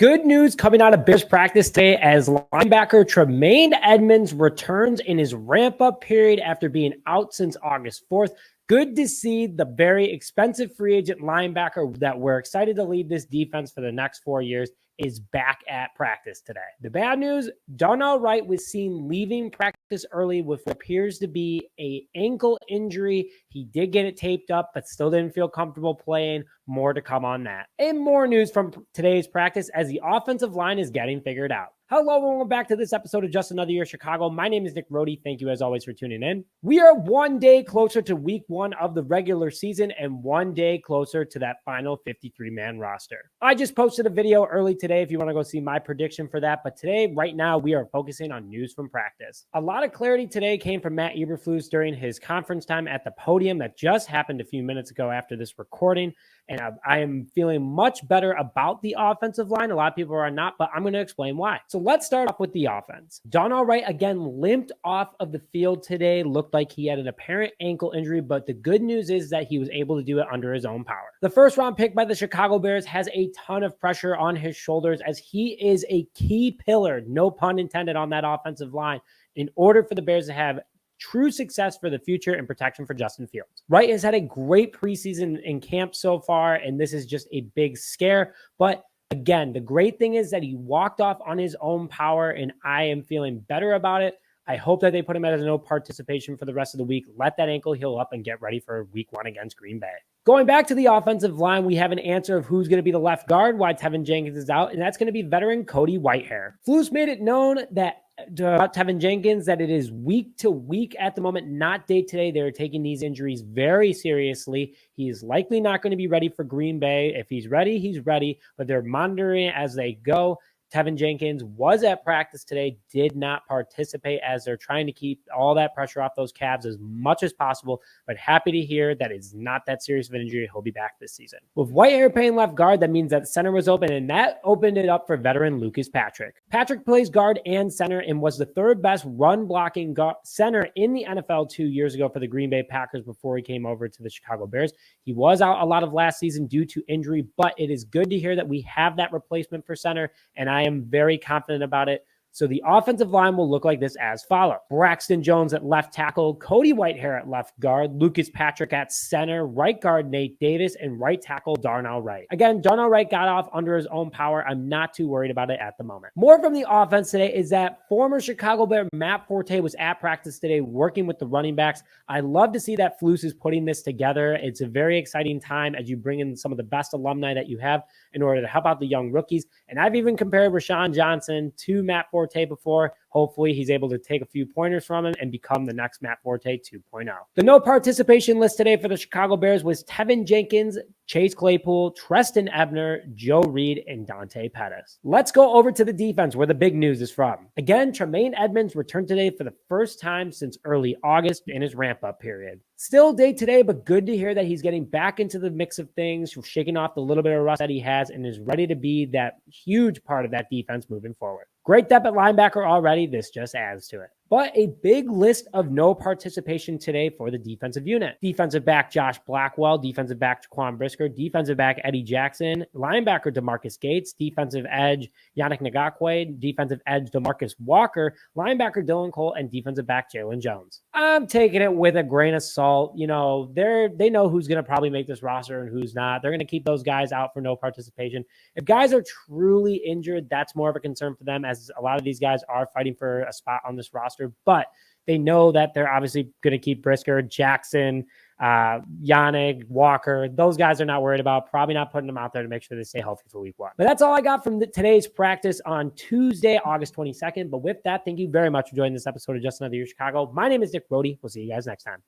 Good news coming out of Bears practice today as linebacker Tremaine Edmunds returns in his ramp-up period after being out since August 4th. Good to see the very expensive free agent linebacker that we're excited to lead this defense for the next 4 years is back at practice today. The bad news, Darnell Wright was seen leaving practice early with what appears to be an ankle injury. He did get it taped up, but still didn't feel comfortable playing. More to come on that. And more news from today's practice as the offensive line is getting figured out. Hello, and welcome back to this episode of Just Another Year Chicago. My name is Nick Rohde. Thank you as always for tuning in. We are 1 day closer to week 1 of the regular season and 1 day closer to that final 53-man roster. I just posted a video early today if you want to go see my prediction for that. But today, right now, we are focusing on news from practice. A lot of clarity today came from Matt Eberflus during his conference time at the podium that just happened a few minutes ago after this recording. And I am feeling much better about the offensive line. A lot of people are not, but I'm going to explain why. So let's start off with the offense. Darnell Wright again limped off of the field today. Looked like he had an apparent ankle injury, but the good news is that he was able to do it under his own power. The first round pick by the Chicago Bears has a ton of pressure on his shoulders as he is a key pillar, no pun intended, on that offensive line in order for the Bears to have true success for the future and protection for Justin Fields. Wright has had a great preseason in camp so far, and this is just a big scare. But again, the great thing is that he walked off on his own power, and I am feeling better about it. I hope that they put him as no participation for the rest of the week. Let that ankle heal up and get ready for week 1 against Green Bay. Going back to the offensive line, we have an answer of who's going to be the left guard, why Tevin Jenkins is out, and that's going to be veteran Cody Whitehair. Flus made it known that about Tevin Jenkins that it is week to week at the moment, not day to day. They're taking these injuries very seriously. He is likely not going to be ready for Green Bay. If he's ready, he's ready, but they're monitoring it as they go. Tevin Jenkins was at practice today, did not participate as they're trying to keep all that pressure off those calves as much as possible, but happy to hear that it's not that serious of an injury. He'll be back this season. With Whitehair playing left guard, that means that center was open, and that opened it up for veteran Lucas Patrick. Patrick plays guard and center and was the third best run blocking center in the NFL 2 years ago for the Green Bay Packers before he came over to the Chicago Bears. He was out a lot of last season due to injury, but it is good to hear that we have that replacement for center, and I am very confident about it. So the offensive line will look like this as follows. Braxton Jones at left tackle, Cody Whitehair at left guard, Lucas Patrick at center, right guard Nate Davis, and right tackle Darnell Wright. Again, Darnell Wright got off under his own power. I'm not too worried about it at the moment. More from the offense today is that former Chicago Bear Matt Forte was at practice today working with the running backs. I love to see that Flus is putting this together. It's a very exciting time as you bring in some of the best alumni that you have in order to help out the young rookies. And I've even compared Rashawn Johnson to Matt Forte before. Hopefully he's able to take a few pointers from him and become the next Matt Forte 2.0. The no participation list today for the Chicago Bears was Tevin Jenkins, Chase Claypool, Treston Ebner, Joe Reed, and Dante Pettis. Let's go over to the defense where the big news is from. Again, Tremaine Edmunds returned today for the first time since early August in his ramp-up period. Still day today, but good to hear that he's getting back into the mix of things, shaking off the little bit of rust that he has, and is ready to be that huge part of that defense moving forward. Great depth at linebacker already. This just adds to it. But a big list of no participation today for the defensive unit. Defensive back Josh Blackwell, defensive back Jaquan Brisker, defensive back Eddie Jackson, linebacker DeMarcus Gates, defensive edge Yannick Ngakoue, defensive edge DeMarcus Walker, linebacker Dylan Cole, and defensive back Jalen Jones. I'm taking it with a grain of salt. You know, they know who's going to probably make this roster and who's not. They're going to keep those guys out for no participation. If guys are truly injured, that's more of a concern for them, as a lot of these guys are fighting for a spot on this roster. But they know that they're obviously going to keep Brisker, Jackson, Yannick, Walker. Those guys are not worried about, probably not putting them out there to make sure they stay healthy for week 1. But that's all I got from today's practice on Tuesday, August 22nd. But with that, thank you very much for joining this episode of Just Another Year Chicago. My name is Nick Rohde. We'll see you guys next time.